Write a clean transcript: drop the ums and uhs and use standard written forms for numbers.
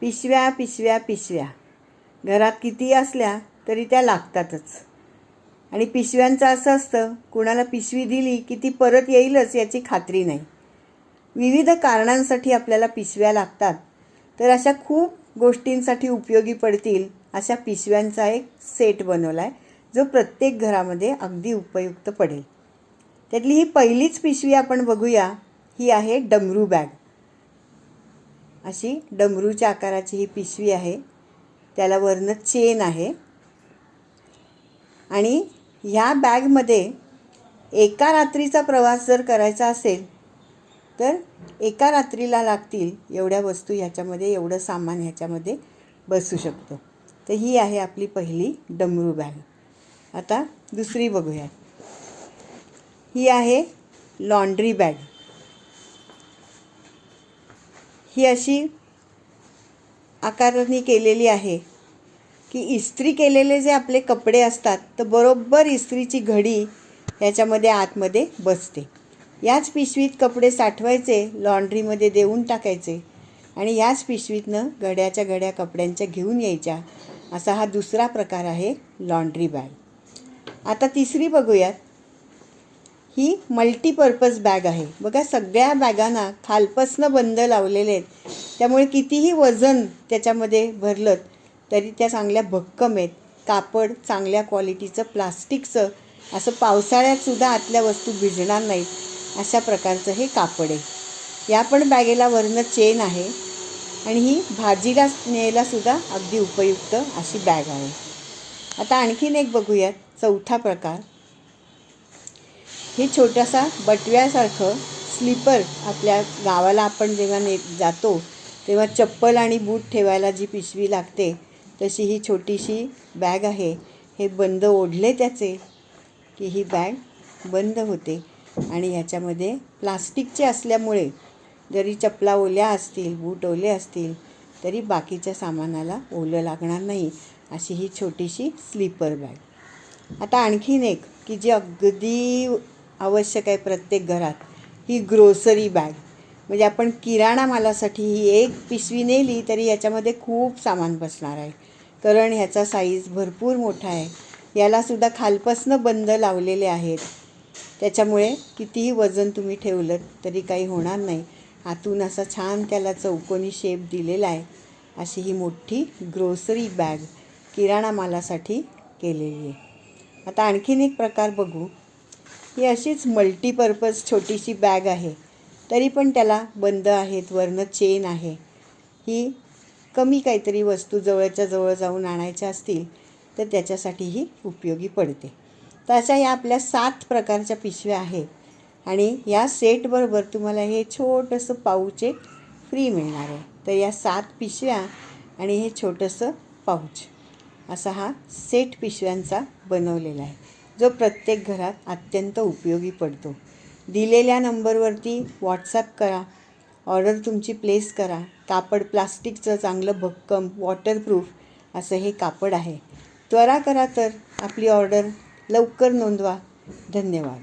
पिशव्या पिशव्या पिशव्या घरात किती असल्या तरी त्या लागतातच. आणि पिशव्यांचं असं असतं, कुणाला पिशवी दिली की ती परत येईलच याची खात्री नाही. विविध कारणांसाठी आपल्याला पिशव्या लागतात. तर अशा खूप गोष्टींसाठी उपयोगी पडतील अशा पिशव्यांचा एक सेट बनवला आहे, जो प्रत्येक घरामध्ये अगदी उपयुक्त पडेल. त्यातली ही पहिलीच पिशवी आपण बघूया. ही आहे डमरू बॅग. अशी डमरूच्या आकाराची ही पिशवी आहे. त्याला वरनं चेन आहे. आणि ह्या बॅगमध्ये एका रात्रीचा प्रवास जर करायचा असेल तर एका रात्रीला लागतील एवढ्या वस्तू ह्याच्यामध्ये, एवढं सामान ह्याच्यामध्ये बसू शकतो. तर ही आहे आपली पहिली डमरू बॅग. आता दुसरी बघूया. ही आहे लॉन्ड्री बॅग. ही अशी आकाराने केलेली आहे की इस्त्री केलेले जे आपले कपडे असतात तर बरोबर इस्त्रीची घडी ह्याच्यामध्ये आतमध्ये बसते. याच पिशवीत कपडे साठवायचे, लॉन्ड्रीमध्ये देऊन टाकायचे आणि याच पिशवीतनं घड्याच्या घड्या कपड्यांच्या घेऊन यायच्या. असा हा दुसरा प्रकार आहे लॉन्ड्री बॅग. आता तिसरी बघूयात. ही मल्टीपर्पज बॅग आहे. बघा, सगळ्या बॅगांना खालपासनं बंद लावलेले आहेत. त्यामुळे कितीही वजन त्याच्यामध्ये भरलं तरी त्या चांगल्या भक्कम आहेत. कापड चांगल्या क्वालिटीचं, प्लास्टिकचं, असं पावसाळ्यातसुद्धा आतल्या वस्तू भिजणार नाहीत अशा प्रकारचं हे कापड आहे. या पण बॅगेला वरनं चेन आहे आणि ही भाजीला न्यायलासुद्धा अगदी उपयुक्त अशी बॅग आहे. आता आणखीन एक बघूयात, चौथा प्रकार. हे छोटासा बटव्यासारखं स्लीपर, आपल्या गावाला आपण जेव्हा जातो तेव्हा चप्पल आणि बूट ठेवायला जी पिशवी लागते तशी ही छोटीशी बॅग आहे. हे बंद ओढले त्याचे की ही बॅग बंद होते आणि ह्याच्यामध्ये प्लास्टिकचे असल्यामुळे जरी चपला ओल्या असतील, बूट ओले असतील तरी बाकीच्या सामानाला ओलं लागणार नाही. अशी ही छोटीशी स्लीपर बॅग. आता आणखीन एक की जी अगदी आवश्यक आहे प्रत्येक घरात, ही ग्रोसरी बॅग. म्हणजे आपण किराणा मालासाठी ही एक पिशवी नेली तरी याच्यामध्ये खूप सामान बसणार आहे, कारण ह्याचा साईज भरपूर मोठा आहे. यालासुद्धा खालपासनं बंद लावलेले आहेत. त्याच्यामुळे कितीही वजन तुम्ही ठेवलं तरी काही होणार नाही. आतून असा छान त्याला चौकोनी शेप दिलेला आहे. अशी ही मोठी ग्रोसरी बॅग किराणा मालासाठी केलेली आहे. आता आणखीन एक प्रकार बघू. ही अशीच मल्टीपर्पज छोटीशी बॅग आहे, तरी पण त्याला बंद आहेत, वरनं चेन आहे. ही कमी काहीतरी वस्तू जवळच्या जवळ जाऊन आणायच्या असतील तर त्याच्यासाठीही उपयोगी पडते. तर अशा या आपल्या 7 प्रकारच्या पिशव्या आहेत आणि या सेटबरोबर तुम्हाला हे छोटंसं पाऊच एक फ्री मिळणार आहे. तर या 7 पिशव्या आणि हे छोटंसं पाऊच असा हा सेट पिशव्यांचा बनवलेला आहे, जो प्रत्येक घरात अत्यंत उपयोगी पडतो. दिलेल्या नंबरवरती व्हॉट्सॲप करा, ऑर्डर तुमची प्लेस करा. कापड प्लास्टिकचं चांगलं भक्कम वॉटरप्रूफ असं हे कापड आहे. त्वरा करा तर आपली ऑर्डर लवकर नोंदवा. धन्यवाद.